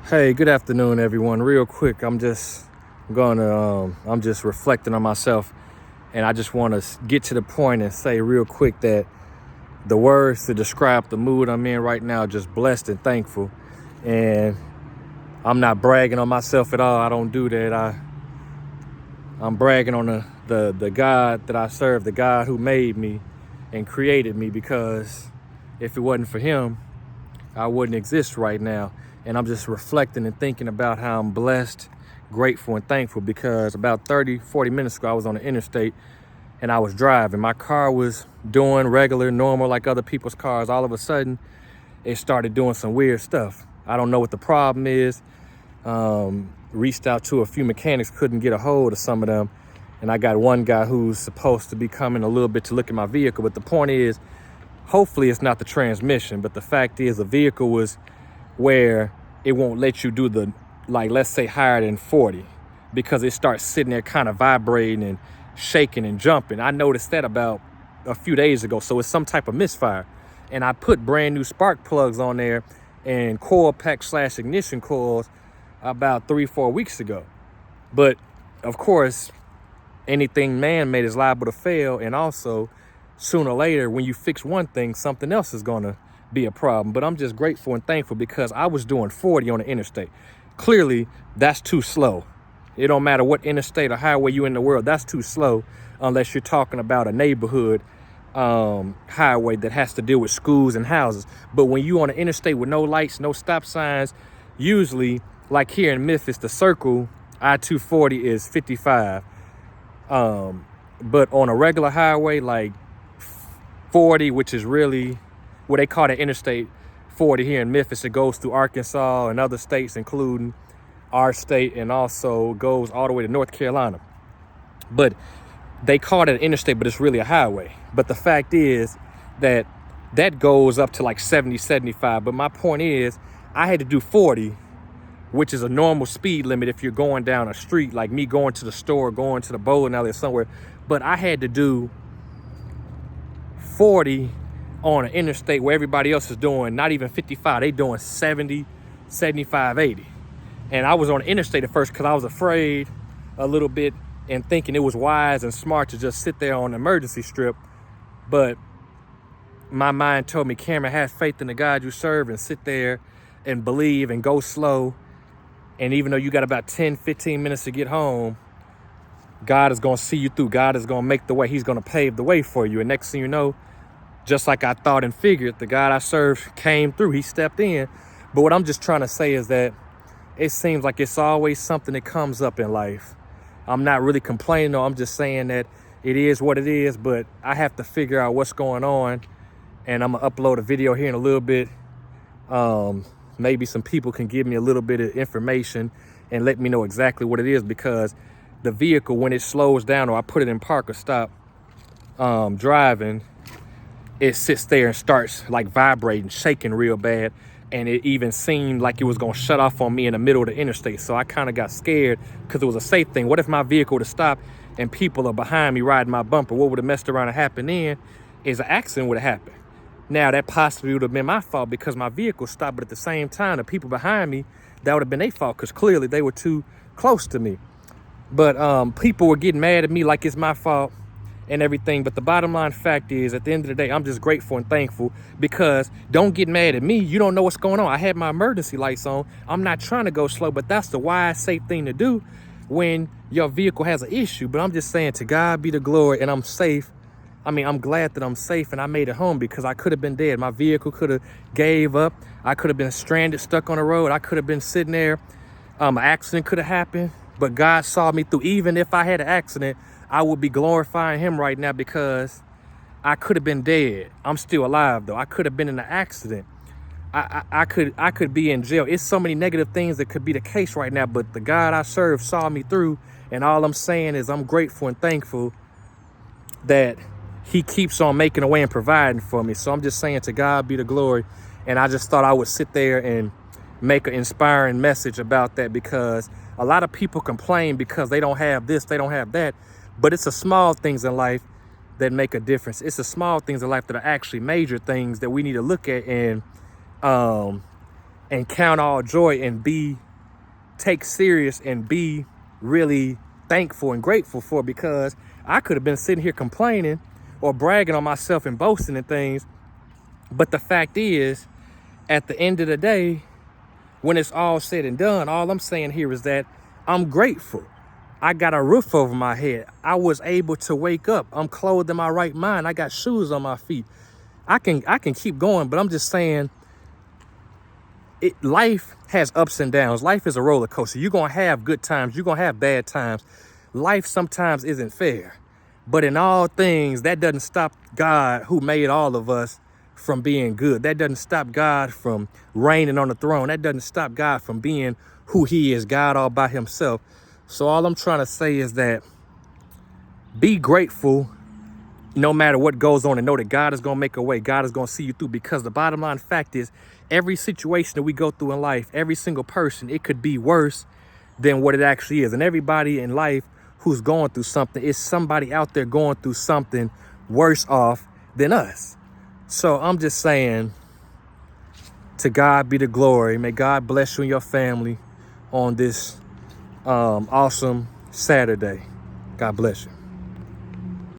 Hey, good afternoon, everyone. Real quick, I'm just reflecting on myself, and I just want to get to the point and say real quick that the words to describe the mood I'm in right now are just blessed and thankful. And I'm not bragging on myself at all. I don't do that. I'm bragging on the God that I serve, the God who made me and created me, because if it wasn't for him, I wouldn't exist right now. And I'm just reflecting and thinking about how I'm blessed, grateful, and thankful, because about 30, 40 minutes ago, I was on the interstate and I was driving. My car was doing regular, normal, like other people's cars. All of a sudden, it started doing some weird stuff. I don't know what the problem is. Reached out to a few mechanics, couldn't get a hold of some of them. And I got one guy who's supposed to be coming a little bit to look at my vehicle. But the point is, hopefully it's not the transmission, but the fact is the vehicle was where it won't let you do the, like, let's say higher than 40, because it starts sitting there kind of vibrating and shaking and jumping. I noticed that about a few days ago. So it's some type of misfire. And I put brand new spark plugs on there and coil pack / ignition coils about 3-4 weeks ago. But of course, anything man-made is liable to fail. And also, sooner or later, when you fix one thing, something else is going to be a problem. But I'm just grateful and thankful because I was doing 40 on the interstate. Clearly, that's too slow. It don't matter what interstate or highway you in the world, that's too slow unless you're talking about a neighborhood highway that has to deal with schools and houses. But when you on an interstate with no lights, no stop signs, usually, like here in Memphis, the circle, I-240 is 55. But on a regular highway, like 40, which is really what they call the Interstate 40 here in Memphis, it goes through Arkansas and other states, including our state, and also goes all the way to North Carolina. But they call it an interstate, but it's really a highway. But the fact is that that goes up to like 70, 75. But my point is, I had to do 40, which is a normal speed limit if you're going down a street, like me going to the store, going to the bowling alley or somewhere. But I had to do 40 on an interstate where everybody else is doing not even 55. They doing 70, 75, 80. And I was on the interstate at first because I was afraid a little bit and thinking it was wise and smart to just sit there on the emergency strip. But my mind told me, Cameron, have faith in the God you serve and sit there and believe and go slow. And even though you got about 10, 15 minutes to get home, God is going to see you through. God is going to make the way. He's going to pave the way for you. And next thing you know, just like I thought and figured, the God I serve came through. He stepped in. But what I'm just trying to say is that it seems like it's always something that comes up in life. I'm not really complaining, though. I'm just saying that it is what it is, but I have to figure out what's going on. And I'm going to upload a video here in a little bit. Maybe some people can give me a little bit of information and let me know exactly what it is, because the vehicle, when it slows down or I put it in park or stop driving, it sits there and starts like vibrating, shaking real bad. And it even seemed like it was going to shut off on me in the middle of the interstate. So I kind of got scared because it was a safe thing. What if my vehicle would have stopped and people are behind me riding my bumper? What would have messed around and happened then is an accident would have happened. Now, that possibly would have been my fault because my vehicle stopped. But at the same time, the people behind me, that would have been their fault because clearly they were too close to me. But people were getting mad at me like it's my fault and everything. But the bottom line fact is, at the end of the day, I'm just grateful and thankful, because don't get mad at me. You don't know what's going on. I had my emergency lights on. I'm not trying to go slow, but that's the wise, safe thing to do when your vehicle has an issue. But I'm just saying, to God be the glory, and I'm safe. I mean, I'm glad that I'm safe and I made it home, because I could have been dead. My vehicle could have gave up. I could have been stranded, stuck on the road. I could have been sitting there. An accident could have happened, but God saw me through. Even if I had an accident, I would be glorifying him right now, because I could have been dead. I'm still alive, though. I could have been in an accident. I could be in jail. It's so many negative things that could be the case right now, but the God I serve saw me through. And all I'm saying is I'm grateful and thankful that he keeps on making a way and providing for me. So I'm just saying, to God be the glory. And I just thought I would sit there and make an inspiring message about that, because a lot of people complain because they don't have this, they don't have that. But it's the small things in life that make a difference. It's the small things in life that are actually major things that we need to look at and and count all joy and take serious and be really thankful and grateful for, because I could have been sitting here complaining or bragging on myself and boasting and things. But the fact is, at the end of the day, when it's all said and done, all I'm saying here is that I'm grateful. I got a roof over my head. I was able to wake up. I'm clothed in my right mind. I got shoes on my feet. I can keep going, but I'm just saying, life has ups and downs. Life is a roller coaster. You're going to have good times. You're going to have bad times. Life sometimes isn't fair. But in all things, that doesn't stop God, who made all of us, from being good. That doesn't stop God from reigning on the throne. That doesn't stop God from being who he is, God all by himself. So all I'm trying to say is that be grateful no matter what goes on, and know that God is going to make a way. God is going to see you through, because the bottom line fact is, every situation that we go through in life, every single person, it could be worse than what it actually is. And everybody in life who's going through something, is somebody out there going through something worse off than us. So I'm just saying, to God be the glory. May God bless you and your family on this awesome Saturday. God bless you.